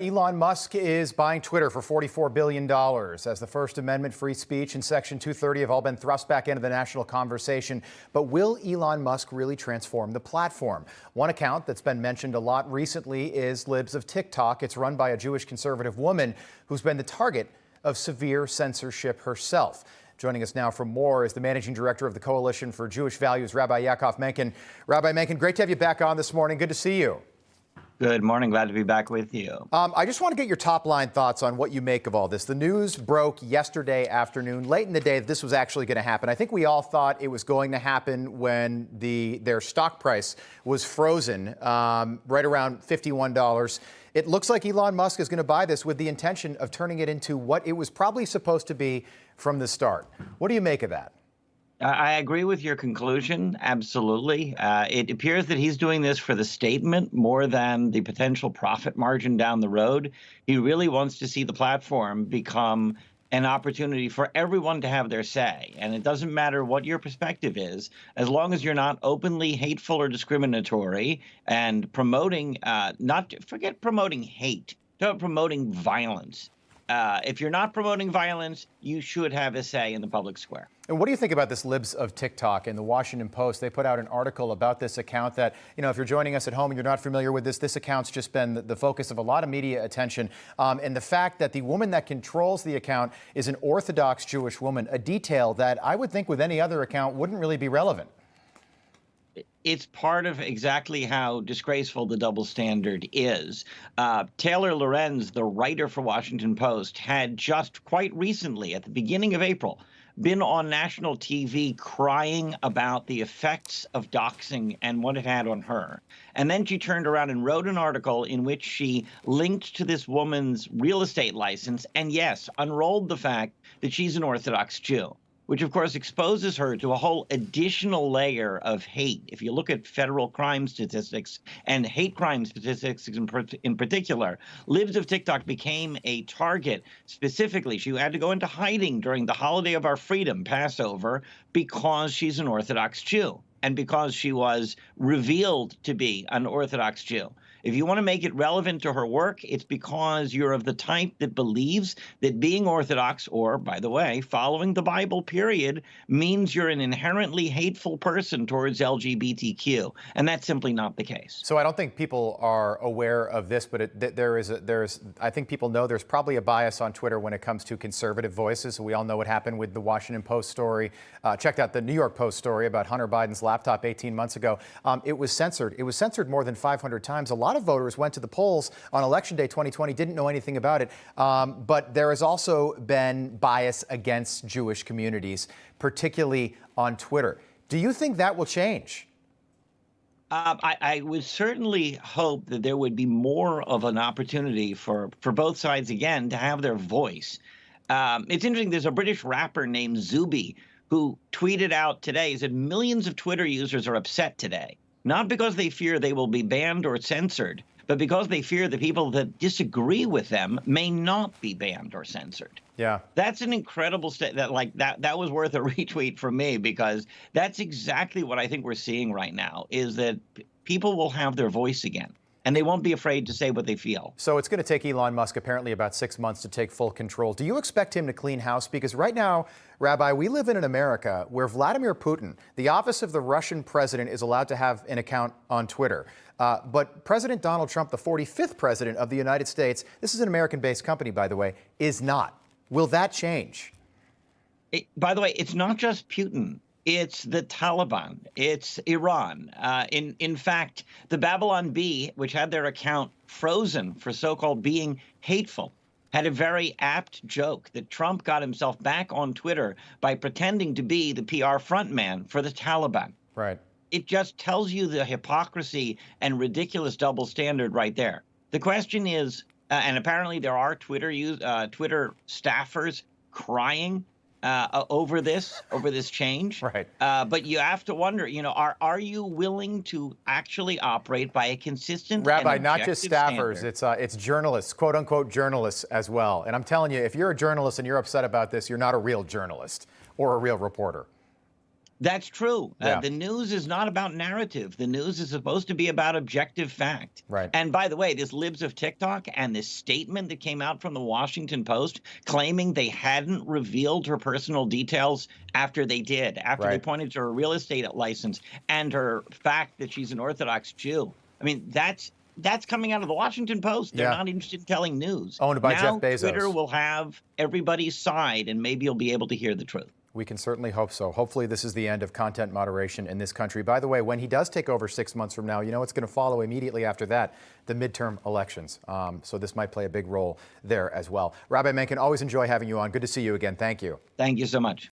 Elon Musk is buying Twitter for $44 billion as the First Amendment, free speech, and Section 230 have all been thrust back into the national conversation. But will Elon Musk really transform the platform? One account that's been mentioned a lot recently is Libs of TikTok. It's run by a Jewish conservative woman who's been the target of severe censorship herself. Joining us now for more is the managing director of the Coalition for Jewish Values, Rabbi Yaakov Menken. Rabbi Menken, great to have you back on this morning. Good to see you. Good morning. Glad to be back with you. I just want to get your top line thoughts on what you make of all this. The news broke yesterday afternoon, late in the day, that this was actually going to happen. I think we all thought it was going to happen when their stock price was frozen right around $51. It looks like Elon Musk is going to buy this with the intention of turning it into what it was probably supposed to be from the start. What do you make of that? I agree with your conclusion. Absolutely. It appears that he's doing this for the statement more than the potential profit margin down the road. He really wants to see the platform become an opportunity for everyone to have their say. And it doesn't matter what your perspective is, as long as you're not openly hateful or discriminatory and promoting, forget promoting hate, not promoting violence. If you're not promoting violence, you should have a say in the public square. And what do you think about this Libs of TikTok? In the Washington Post, they put out an article about this account that, if you're joining us at home and you're not familiar with this account's just been the focus of a lot of media attention. And the fact that the woman that controls the account is an Orthodox Jewish woman, a detail that I would think with any other account wouldn't really be relevant. It's part of exactly how disgraceful the double standard is. Taylor Lorenz, the writer for Washington Post, had just quite recently, at the beginning of April, been on national TV crying about the effects of doxing and what it had on her. And then she turned around and wrote an article in which she linked to this woman's real estate license and, yes, unrolled the fact that she's an Orthodox Jew, which, of course, exposes her to a whole additional layer of hate. If you look at federal crime statistics and hate crime statistics in particular, Libs of TikTok became a target specifically. She had to go into hiding during the holiday of our freedom, Passover, because she's an Orthodox Jew and because she was revealed to be an Orthodox Jew. If you want to make it relevant to her work, it's because you're of the type that believes that being Orthodox, or, by the way, following the Bible, period, means you're an inherently hateful person towards LGBTQ. And that's simply not the case. So I don't think people are aware of this, but I think people know there's probably a bias on Twitter when it comes to conservative voices. We all know what happened with the Washington Post story. Checked out the New York Post story about Hunter Biden's laptop 18 months ago. It was censored. It was censored more than 500 times. A lot of voters went to the polls on Election Day 2020, didn't know anything about it. But there has also been bias against Jewish communities, particularly on Twitter. Do you think that will change? I would certainly hope that there would be more of an opportunity for both sides, again, to have their voice. It's interesting. There's a British rapper named Zuby who tweeted out today, he said millions of Twitter users are upset today, not because they fear they will be banned or censored, but because they fear the people that disagree with them may not be banned or censored. Yeah. That's an incredible that was worth a retweet from me, because that's exactly what I think we're seeing right now, is that people will have their voice again. And they won't be afraid to say what they feel. So it's going to take Elon Musk apparently about 6 months to take full control. Do you expect him to clean house? Because right now, Rabbi, we live in an America where Vladimir Putin, the office of the Russian president, is allowed to have an account on Twitter. But President Donald Trump, the 45th president of the United States, this is an American-based company, by the way, is not. Will that change? By the way, it's not just Putin. It's the Taliban. It's Iran. In fact, the Babylon Bee, which had their account frozen for so-called being hateful, had a very apt joke that Trump got himself back on Twitter by pretending to be the PR frontman for the Taliban. Right. It just tells you the hypocrisy and ridiculous double standard right there. The question is, and apparently there are Twitter staffers crying over this change. Right. But you have to wonder, are you willing to actually operate by a consistent Rabbi, and not just staffers, standard? it's journalists, quote unquote journalists as well. And I'm telling you, if you're a journalist and you're upset about this, you're not a real journalist or a real reporter. That's true. Yeah. The news is not about narrative. The news is supposed to be about objective fact. Right. And by the way, this Libs of TikTok and this statement that came out from the Washington Post claiming they hadn't revealed her personal details after they did, after they Right. pointed to her real estate license and her fact that she's an Orthodox Jew. I mean, that's coming out of the Washington Post. They're Yeah. not interested in telling news. Owned by Now, Jeff Bezos. Twitter will have everybody's side, and maybe you'll be able to hear the truth. We can certainly hope so. Hopefully this is the end of content moderation in this country. By the way, when he does take over 6 months from now, you know what's going to follow immediately after that? The midterm elections. So this might play a big role there as well. Rabbi Menken, always enjoy having you on. Good to see you again. Thank you. Thank you so much.